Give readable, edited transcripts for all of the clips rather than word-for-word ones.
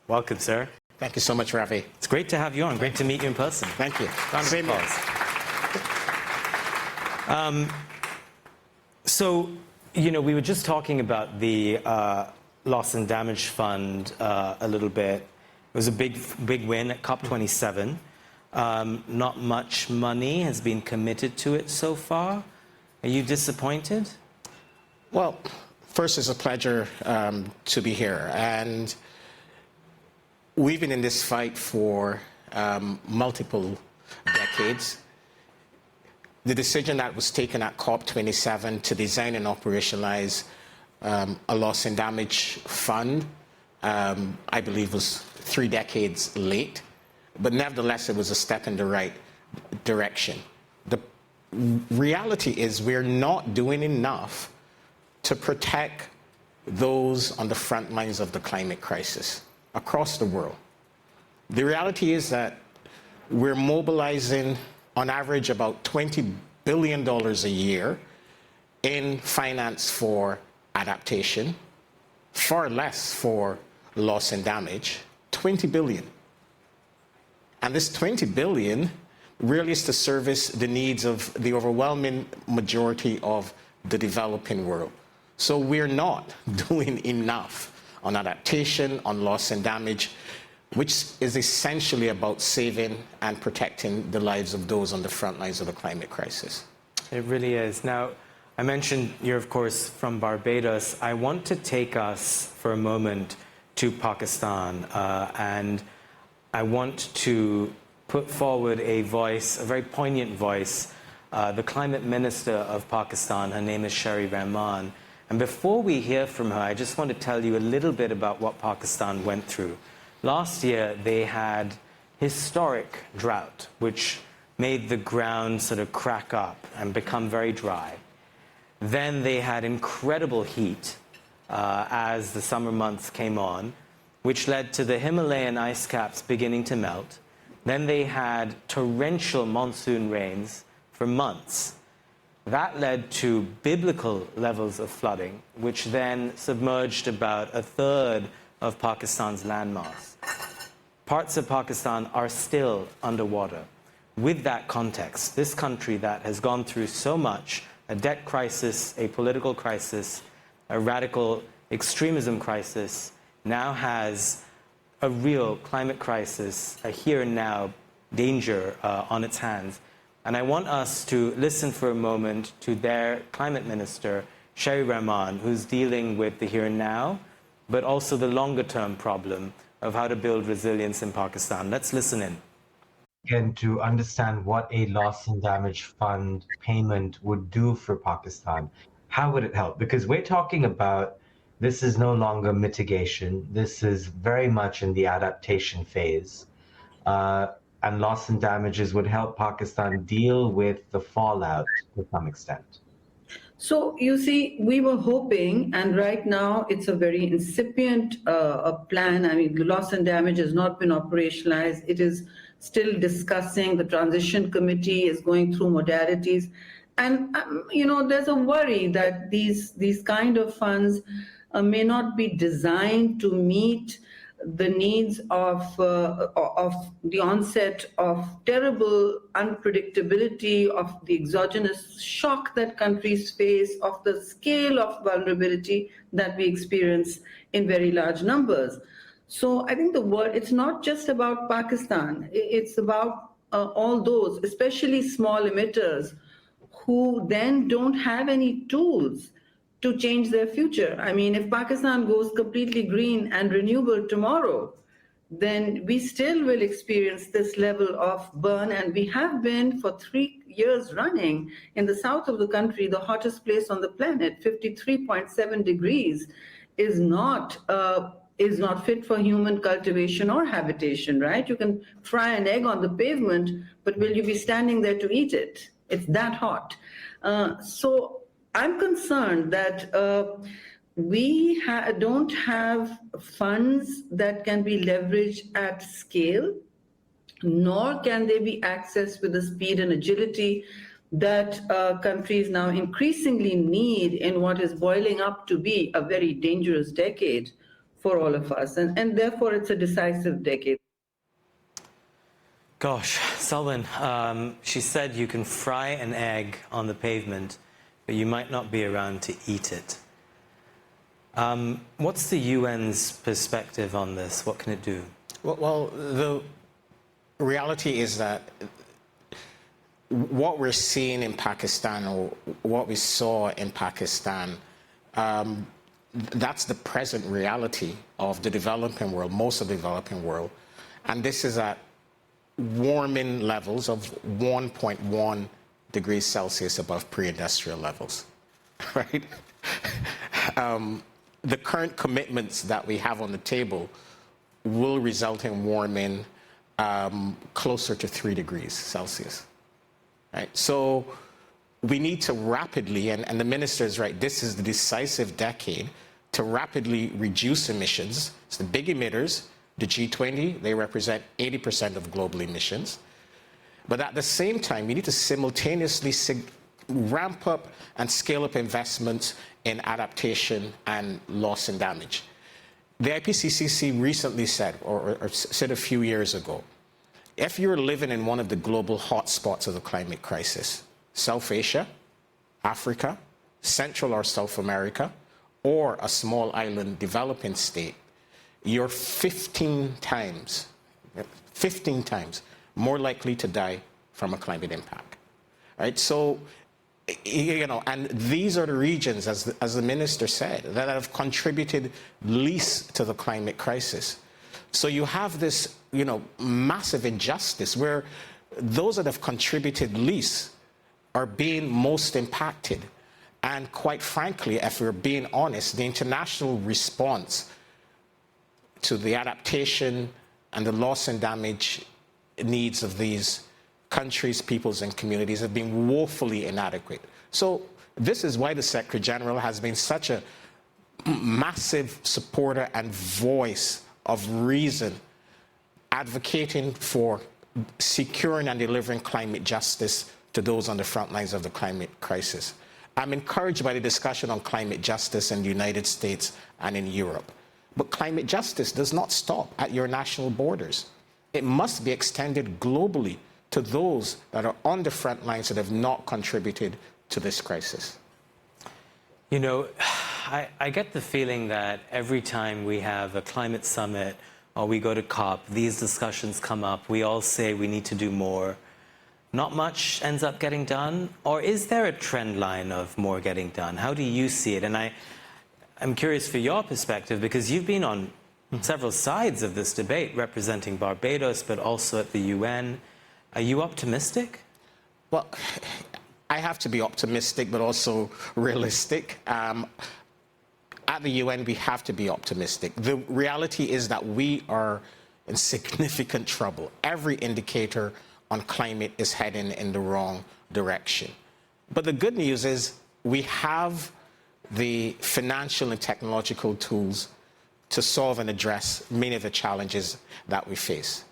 Welcome, sir. Thank you so much, Ravi. It's great to have you on. Great to meet you in person. Thank you. Same here. So, we were just talking about the loss and damage fund a little bit. It was a big win at COP27. Not much money has been committed to it so far. Are you disappointed? Well, first, it's a pleasure to be here. And we've been in this fight for multiple decades. The decision that was taken at COP27 to design and operationalize a loss and damage fund, I believe was 3 decades late. But nevertheless, it was a step in the right direction. The reality is we're not doing enough to protect those on the front lines of the climate crisis across the world. The reality is that we're mobilizing on average about $20 billion a year in finance for adaptation, far less for loss and damage, 20 billion. And this 20 billion really is to service the needs of the overwhelming majority of the developing world. So we're not doing enough on adaptation, on loss and damage, which is essentially about saving and protecting the lives of those on the front lines of the climate crisis. It really is. Now, I mentioned you're, of course, from Barbados. I want to take us for a moment to Pakistan, and I want to put forward a voice, a very poignant voice, the climate minister of Pakistan. Her name is Sherry Rehman. And before we hear from her, I just want to tell you a little bit about what Pakistan went through. Last year, they had historic drought, which made the ground sort of crack up and become very dry. Then they had incredible heat as the summer months came on, which led to the Himalayan ice caps beginning to melt. Then they had torrential monsoon rains for months. That led to biblical levels of flooding, which then submerged about 1/3 of Pakistan's landmass. Parts of Pakistan are still underwater. With that context, this country that has gone through so much, a debt crisis, a political crisis, a radical extremism crisis, now has a real climate crisis, a here and now danger on its hands. And I want us to listen for a moment to their climate minister, Sherry Rehman, who's dealing with the here and now, but also the longer term problem of how to build resilience in Pakistan. Let's listen in. Again, to understand what a loss and damage fund payment would do for Pakistan. How would it help? Because we're talking about this is no longer mitigation. This is very much in the adaptation phase. And loss and damages would help Pakistan deal with the fallout to some extent. So, you see, we were hoping, and right now it's a very incipient plan. I mean, the loss and damage has not been operationalized. It is still discussing. The transition committee is going through modalities. And, there's a worry that these kind of funds may not be designed to meet the needs of the onset of terrible unpredictability, of the exogenous shock that countries face, of the scale of vulnerability that we experience in very large numbers. So I think it's not just about Pakistan. It's about all those, especially small emitters, who then don't have any tools to change their future. I mean, if Pakistan goes completely green and renewable tomorrow, then we still will experience this level of burn. And we have been for 3 years running in the south of the country, the hottest place on the planet, 53.7 degrees, is not fit for human cultivation or habitation, right? You can fry an egg on the pavement, but will you be standing there to eat it? It's that hot. So I'm concerned that we don't have funds that can be leveraged at scale, nor can they be accessed with the speed and agility that countries now increasingly need in what is boiling up to be a very dangerous decade for all of us. And therefore, it's a decisive decade. Gosh, Selwin, she said you can fry an egg on the pavement, but you might not be around to eat it. What's the UN's perspective on this? What can it do? Well, the reality is that what we're seeing in Pakistan, or what we saw in Pakistan, that's the present reality of the developing world, most of the developing world. And this is at warming levels of 1.1 degrees Celsius above pre-industrial levels, right? The current commitments that we have on the table will result in warming closer to 3 degrees Celsius, right? So we need to rapidly, and the minister is right, this is the decisive decade to rapidly reduce emissions. It's the big emitters, the G20, they represent 80% of global emissions. But at the same time, we need to simultaneously ramp up and scale up investments in adaptation and loss and damage. The IPCC recently said, or said a few years ago, if you're living in one of the global hotspots of the climate crisis, South Asia, Africa, Central or South America, or a small island developing state, you're 15 times more likely to die from a climate impact, right? So, you know, and these are the regions, as the minister said, that have contributed least to the climate crisis. So you have this, you know, massive injustice where those that have contributed least are being most impacted. And quite frankly, if we're being honest, the international response to the adaptation and the loss and damage needs of these countries, peoples, and communities have been woefully inadequate. So this is why the Secretary General has been such a massive supporter and voice of reason, advocating for securing and delivering climate justice to those on the front lines of the climate crisis. I'm encouraged by the discussion on climate justice in the United States and in Europe. But climate justice does not stop at your national borders. It must be extended globally to those that are on the front lines that have not contributed to this crisis. You know, I get the feeling that every time we have a climate summit or we go to COP, these discussions come up. We all say we need to do more. Not much ends up getting done? Or is there a trend line of more getting done? How do you see it? And I'm curious for your perspective, because you've been on several sides of this debate, representing Barbados, but also at the UN. Are you optimistic? Well, I have to be optimistic, but also realistic. At the UN, we have to be optimistic. The reality is that we are in significant trouble. Every indicator on climate is heading in the wrong direction. But the good news is we have the financial and technological tools to solve and address many of the challenges that we face.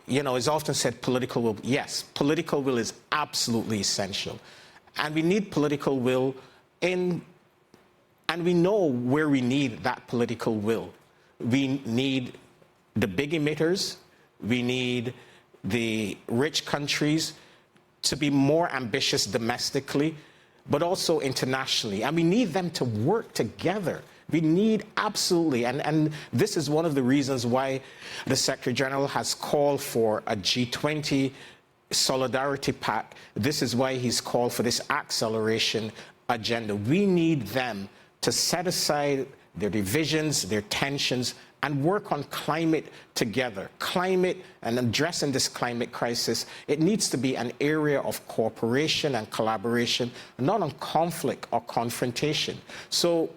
You know, it's often said political will. Yes, political will is absolutely essential. And we need political will and we know where we need that political will. We need the big emitters. We need the rich countries to be more ambitious domestically, but also internationally. And we need them to work together. We need absolutely, and this is one of the reasons why the Secretary General has called for a G20 solidarity pact. This is why he's called for this acceleration agenda. We need them to set aside their divisions, their tensions, and work on climate together. Climate and addressing this climate crisis, it needs to be an area of cooperation and collaboration, not on conflict or confrontation. So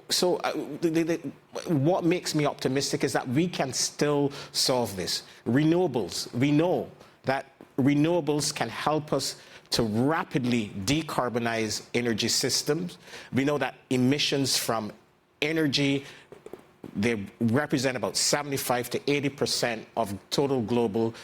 what makes me optimistic is that we can still solve this. Renewables, we know that renewables can help us to rapidly decarbonize energy systems. We know that emissions from energy, they represent about 75 to 80% of total global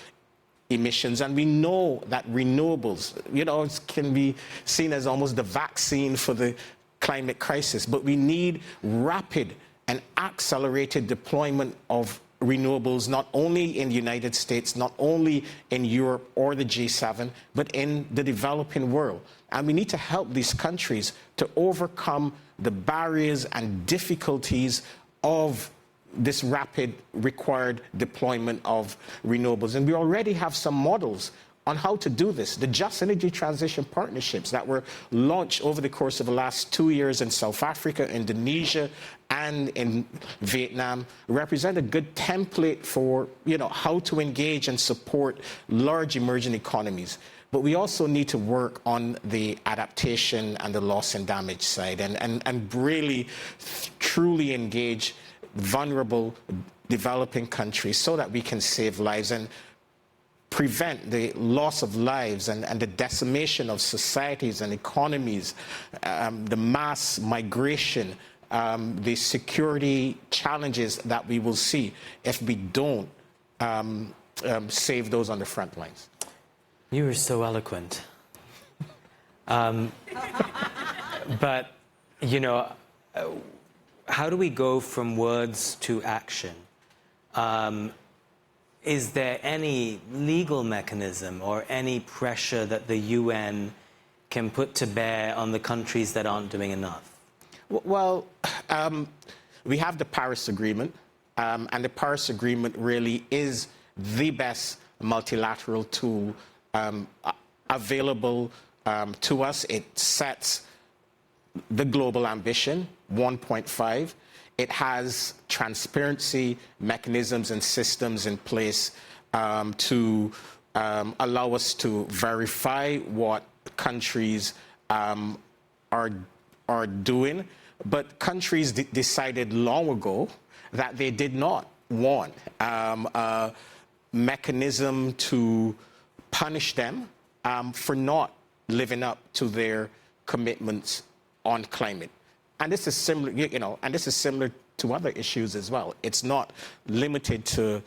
emissions. And we know that renewables, you know, it can be seen as almost the vaccine for the climate crisis. But we need rapid an accelerated deployment of renewables, not only in the United States, not only in Europe or the G7, but in the developing world. And we need to help these countries to overcome the barriers and difficulties of this rapid required deployment of renewables. And we already have some models on how to do this. The Just Energy Transition Partnerships that were launched over the course of the last 2 years in South Africa, Indonesia, and in Vietnam represent a good template for, how to engage and support large emerging economies. But we also need to work on the adaptation and the loss and damage side and really truly engage vulnerable developing countries so that we can save lives and prevent the loss of lives and the decimation of societies and economies, the mass migration, the security challenges that we will see if we don't save those on the front lines. You were so eloquent. But, how do we go from words to action? Is there any legal mechanism or any pressure that the UN can put to bear on the countries that aren't doing enough? Well, we have the Paris Agreement, and the Paris Agreement really is the best multilateral tool available to us. It sets the global ambition, 1.5. It has transparency mechanisms and systems in place to allow us to verify what countries are doing. But countries decided long ago that they did not want a mechanism to punish them for not living up to their commitments on climate. And this is similar, and this is similar to other issues as well. It's not limited to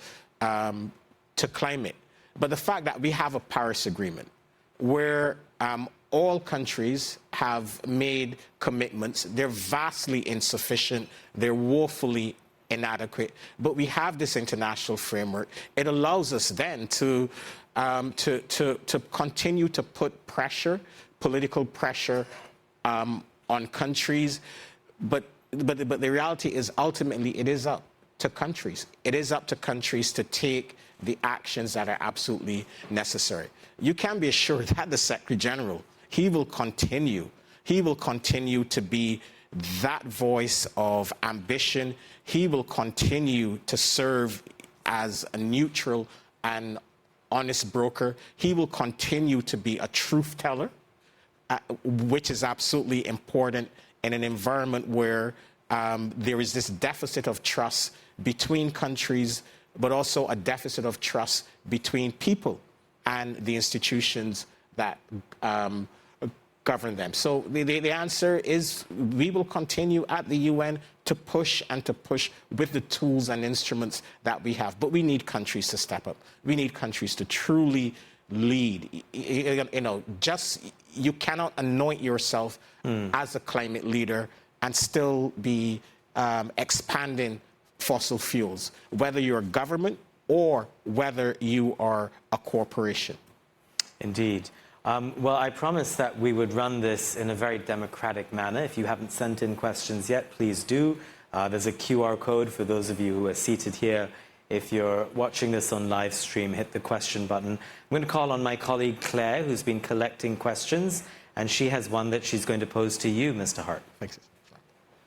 climate. But the fact that we have a Paris Agreement where all countries have made commitments, they're vastly insufficient, they're woefully inadequate, but we have this international framework. It allows us then to continue to put pressure, political pressure, on countries, but the reality is ultimately it is up to countries. It is up to countries to take the actions that are absolutely necessary. You can be assured that the Secretary General, he will continue to be that voice of ambition. He will continue to serve as a neutral and honest broker. He will continue to be a truth teller, which is absolutely important in an environment where there is this deficit of trust between countries, but also a deficit of trust between people and the institutions that govern them. So the answer is we will continue at the UN to push with the tools and instruments that we have. But we need countries to step up. We need countries to truly lead. You cannot anoint yourself as a climate leader and still be expanding fossil fuels, whether you're a government or whether you are a corporation. Indeed. Well, I promised that we would run this in a very democratic manner. If you haven't sent in questions yet, please do. There's a QR code for those of you who are seated here. If you're watching this on live stream, hit the question button. I'm going to call on my colleague Claire, who's been collecting questions, and she has one that she's going to pose to you, Mr. Hart. Thanks.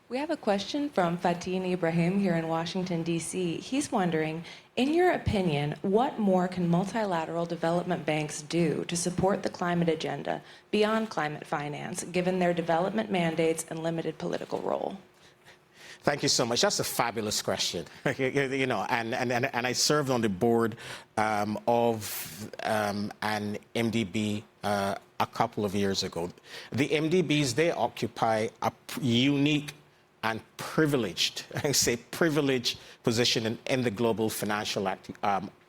We have a question from Fatin Ibrahim here in Washington, D.C. He's wondering, in your opinion, what more can multilateral development banks do to support the climate agenda beyond climate finance, given their development mandates and limited political role? Thank you so much. That's a fabulous question. And I served on the board of an MDB a couple of years ago. The MDBs, they occupy a unique and privileged, I say privileged position in the global financial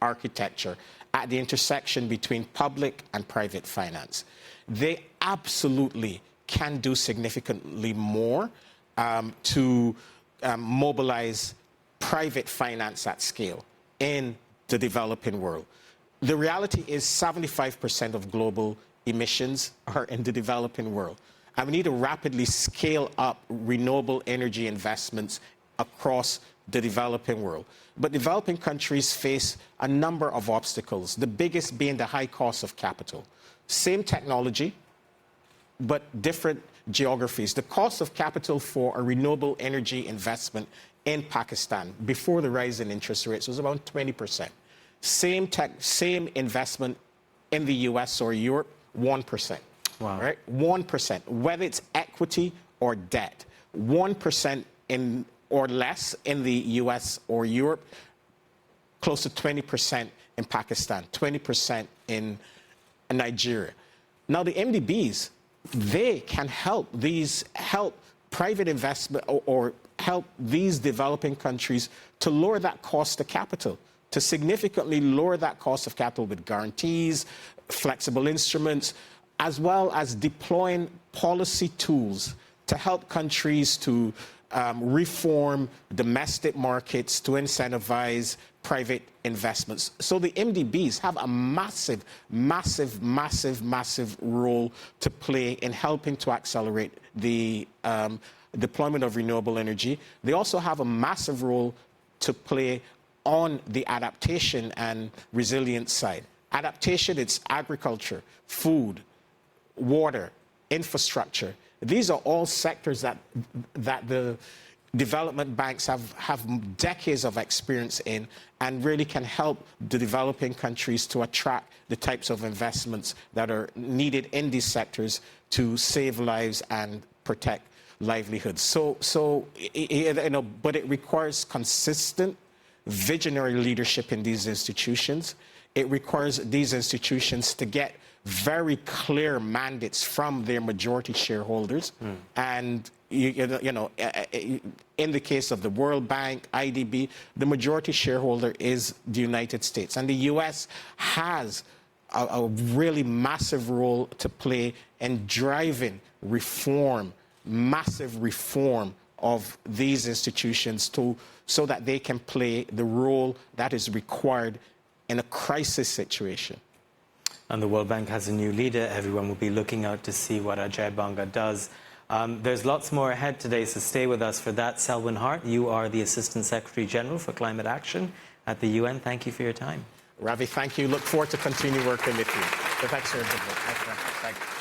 architecture at the intersection between public and private finance. They absolutely can do significantly more to mobilize private finance at scale in the developing world. The reality is 75% of global emissions are in the developing world. And we need to rapidly scale up renewable energy investments across the developing world. But developing countries face a number of obstacles, the biggest being the high cost of capital. Same technology, but different geographies. The cost of capital for a renewable energy investment in Pakistan before the rise in interest rates was about 20%. Same investment in the US or Europe, 1%. Wow. Right? 1%, whether it's equity or debt, 1% in or less in the US or Europe, close to 20% in Pakistan, 20% in Nigeria. Now the MDBs, they can help private investment or help these developing countries to lower that cost of capital, to significantly lower that cost of capital with guarantees, flexible instruments, as well as deploying policy tools to help countries to reform domestic markets to incentivize private investments. So the MDBs have a massive, massive, massive, massive role to play in helping to accelerate the deployment of renewable energy. They also have a massive role to play on the adaptation and resilience side. Adaptation, it's agriculture, food, water, infrastructure. These are all sectors that the development banks have decades of experience in and really can help the developing countries to attract the types of investments that are needed in these sectors to save lives and protect livelihoods. So but it requires consistent, visionary leadership in these institutions. It requires these institutions to get very clear mandates from their majority shareholders. And, in the case of the World Bank, IDB, the majority shareholder is the United States. And the U.S. has a really massive role to play in driving reform, massive reform of these institutions so that they can play the role that is required in a crisis situation. And the World Bank has a new leader. Everyone will be looking out to see what Ajay Banga does. There's lots more ahead today, so stay with us for that. Selwin Hart, you are the Assistant Secretary General for Climate Action at the UN. Thank you for your time. Ravi, thank you. Look forward to continue working with you. Thanks for your good work. Thank you.